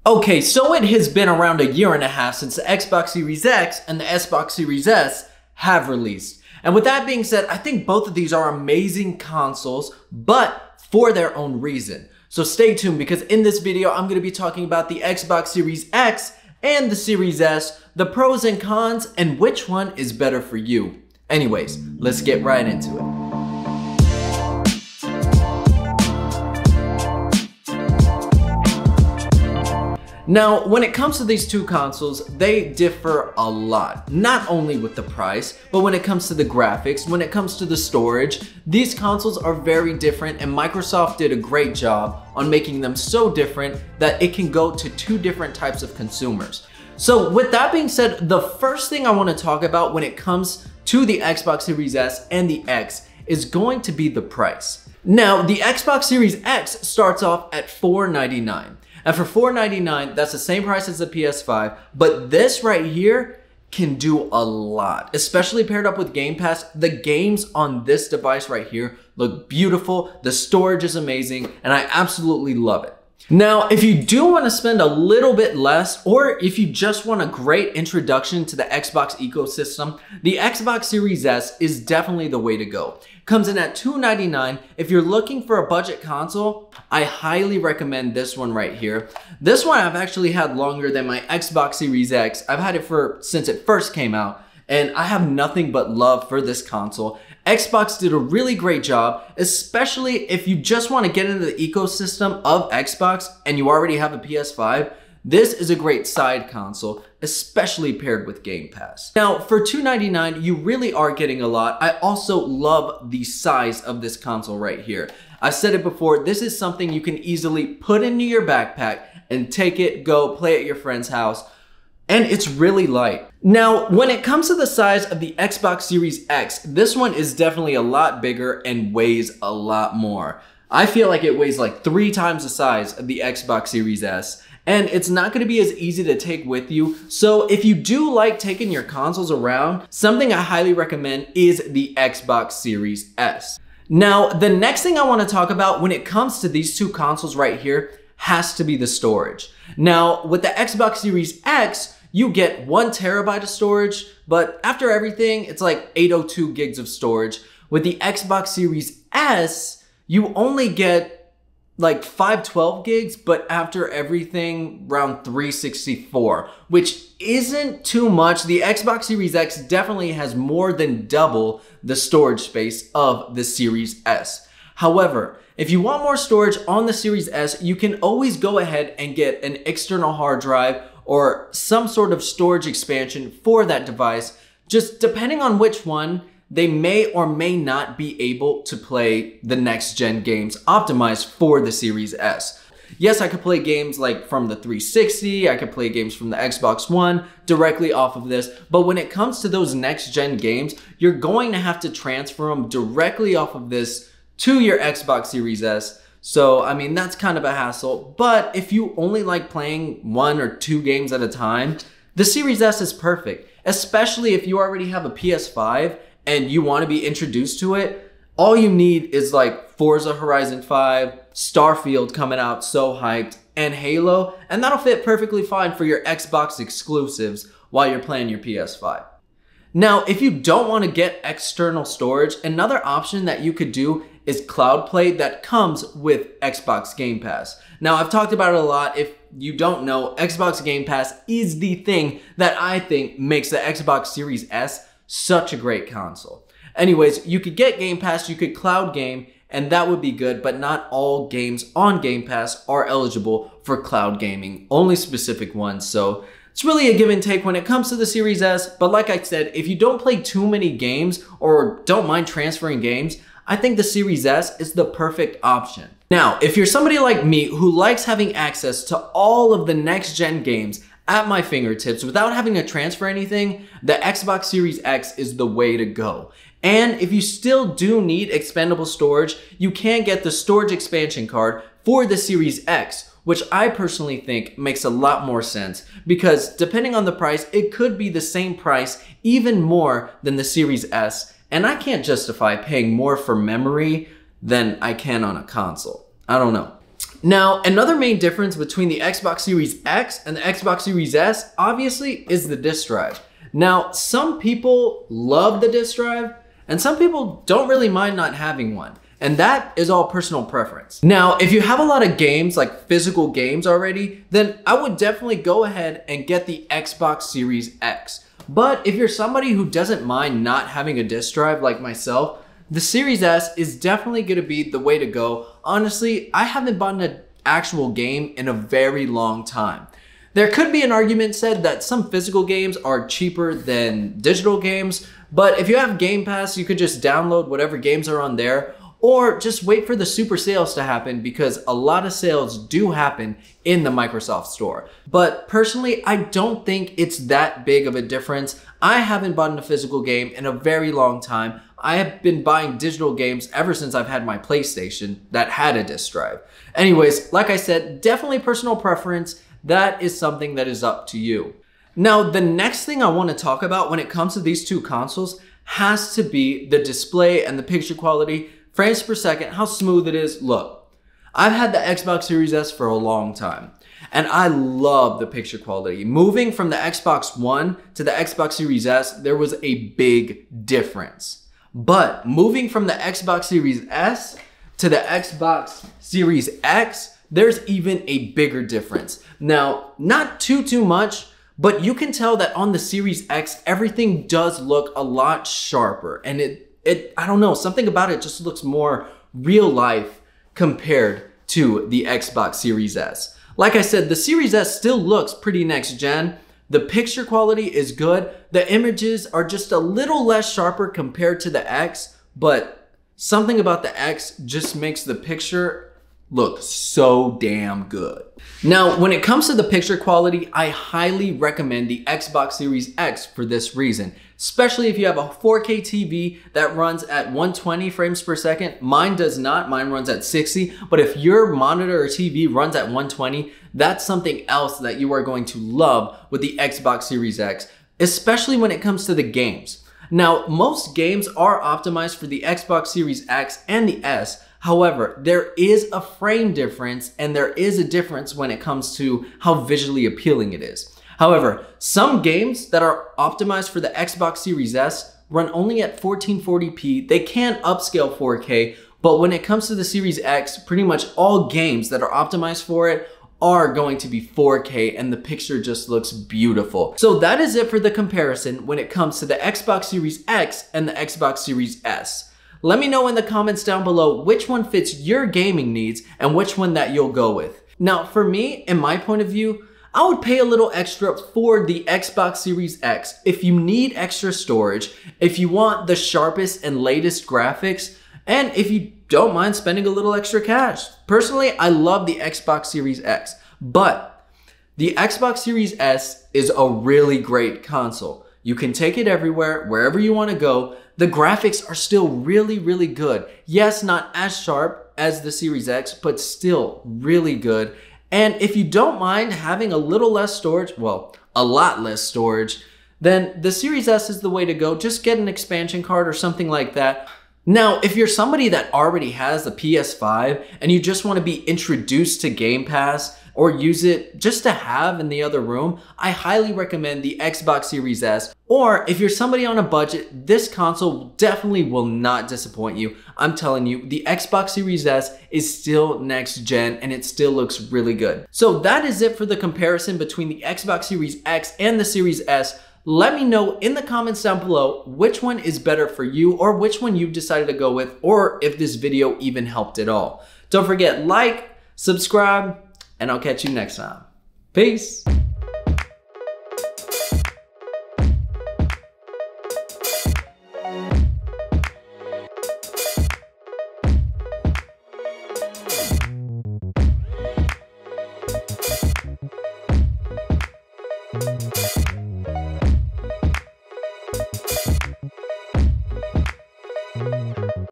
Okay, so it has been around a year and a half since the Xbox Series X and the Xbox Series S have released. And with that being said, I think both of these are amazing consoles, but for their own reason. So stay tuned, because in this video, I'm going to be talking about the Xbox Series X and the Series S, the pros and cons, and which one is better for you. Anyways, let's get right into it. Now, when it comes to these two consoles, they differ a lot. Not only with the price, but when it comes to the graphics, when it comes to the storage, these consoles are very different, and Microsoft did a great job on making them so different that it can go to two different types of consumers. So with that being said, the first thing I want to talk about when it comes to the Xbox Series S and the X is going to be the price. Now, the Xbox Series X starts off at $499. And for $499, that's the same price as the PS5, but this right here can do a lot, especially paired up with Game Pass. The games on this device right here look beautiful, the storage is amazing, and I absolutely love it. Now, if you do want to spend a little bit less, or if you just want a great introduction to the Xbox ecosystem, the Xbox Series S is definitely the way to go. Comes in at $299. If you're looking for a budget console, I highly recommend this one right here. This one I've actually had longer than my Xbox Series X. I've had it since it first came out, and I have nothing but love for this console. Xbox did a really great job, especially if you just want to get into the ecosystem of Xbox and you already have a PS5. This is a great side console, especially paired with Game Pass. Now, for $299, you really are getting a lot. I also love the size of this console right here. I've said it before, this is something you can easily put into your backpack and take it, go play at your friend's house. And it's really light. Now, when it comes to the size of the Xbox Series X, this one is definitely a lot bigger and weighs a lot more. I feel like it weighs like 3 times the size of the Xbox Series S, and it's not gonna be as easy to take with you. So if you do like taking your consoles around, something I highly recommend is the Xbox Series S. Now, the next thing I wanna talk about when it comes to these two consoles right here has to be the storage. Now, with the Xbox Series X, you get 1 terabyte of storage, but after everything, it's like 802 gigs of storage. With the Xbox Series S, you only get like 512 gigs, but after everything, around 364, which isn't too much. The Xbox Series X definitely has more than double the storage space of the Series S. However, if you want more storage on the Series S, you can always go ahead and get an external hard drive or some sort of storage expansion for that device. Just depending on which one, they may or may not be able to play the next gen games optimized for the Series S. Yes, I could play games like from the 360, I could play games from the Xbox One directly off of this, but when it comes to those next gen games, you're going to have to transfer them directly off of this to your Xbox Series S. So, I mean, that's kind of a hassle, but if you only like playing 1 or 2 games at a time, the Series S is perfect, especially if you already have a PS5 and you want to be introduced to it. All you need is like Forza Horizon 5, Starfield coming out, so hyped, and Halo, and that'll fit perfectly fine for your Xbox exclusives while you're playing your PS5. Now, if you don't want to get external storage, another option that you could do is Cloud Play that comes with Xbox Game Pass. Now, I've talked about it a lot. If you don't know, Xbox Game Pass is the thing that I think makes the Xbox Series S such a great console. Anyways, you could get Game Pass, you could cloud game, and that would be good, but not all games on Game Pass are eligible for cloud gaming, only specific ones. So it's really a give and take when it comes to the Series S, but like I said, if you don't play too many games or don't mind transferring games, I think the Series S is the perfect option. Now, if you're somebody like me who likes having access to all of the next gen games at my fingertips without having to transfer anything, the Xbox Series X is the way to go. And if you still do need expandable storage, you can get the storage expansion card for the Series X, which I personally think makes a lot more sense, because depending on the price, it could be the same price, even more than the Series S, and I can't justify paying more for memory than I can on a console. I don't know. Now, another main difference between the Xbox Series X and the Xbox Series S, obviously, is the disk drive. Now, some people love the disk drive, and some people don't really mind not having one. And that is all personal preference. Now, if you have a lot of games, like physical games already, then I would definitely go ahead and get the Xbox Series X. But if you're somebody who doesn't mind not having a disk drive like myself, the Series S is definitely gonna be the way to go. Honestly, I haven't bought an actual game in a very long time. There could be an argument said that some physical games are cheaper than digital games, but if you have Game Pass, you could just download whatever games are on there, or just wait for the super sales to happen, because a lot of sales do happen in the Microsoft Store. But personally, I don't think it's that big of a difference. I haven't bought a physical game in a very long time. I have been buying digital games ever since I've had my PlayStation that had a disc drive. Anyways, like I said, definitely personal preference. That is something that is up to you. Now, the next thing I want to talk about when it comes to these two consoles has to be the display and the picture quality, frames per second, how smooth it is. Look, I've had the Xbox Series S for a long time, and I love the picture quality. Moving from the Xbox One to the Xbox Series S, there was a big difference. But moving from the Xbox Series S to the Xbox Series X, there's even a bigger difference. Now, not too much, but you can tell that on the Series X, everything does look a lot sharper, and I don't know, something about it just looks more real life compared to the Xbox Series S. Like I said, the Series S still looks pretty next gen. The picture quality is good. The images are just a little less sharper compared to the X, but something about the X just makes the picture look so damn good. Now, when it comes to the picture quality, I highly recommend the Xbox Series X for this reason, especially if you have a 4K TV that runs at 120 frames per second. Mine does not, mine runs at 60, but if your monitor or TV runs at 120, that's something else that you are going to love with the Xbox Series X, especially when it comes to the games. Now, most games are optimized for the Xbox Series X and the S. However, there is a frame difference, and there is a difference when it comes to how visually appealing it is. However, some games that are optimized for the Xbox Series S run only at 1440p. They can upscale 4K, but when it comes to the Series X, pretty much all games that are optimized for it are going to be 4K, and the picture just looks beautiful. So that is it for the comparison when it comes to the Xbox Series X and the Xbox Series S. Let me know in the comments down below which one fits your gaming needs and which one that you'll go with. Now, for me, in my point of view, I would pay a little extra for the Xbox Series X. If you need extra storage, if you want the sharpest and latest graphics, and if you don't mind spending a little extra cash. Personally, I love the Xbox Series X, but the Xbox Series S is a really great console. You can take it everywhere, wherever you want to go. The graphics are still really good. Yes, not as sharp as the Series X, but still really good. And if you don't mind having a little less storage, well, a lot less storage, then the Series S is the way to go. Just get an expansion card or something like that. Now, if you're somebody that already has a PS5 and you just want to be introduced to Game Pass or use it just to have in the other room, I highly recommend the Xbox Series S. Or if you're somebody on a budget, this console definitely will not disappoint you. I'm telling you, the Xbox Series S is still next gen and it still looks really good. So that is it for the comparison between the Xbox Series X and the Series S. Let me know in the comments down below which one is better for you, or which one you've decided to go with, or if this video even helped at all. Don't forget, like, subscribe, and I'll catch you next time. Peace.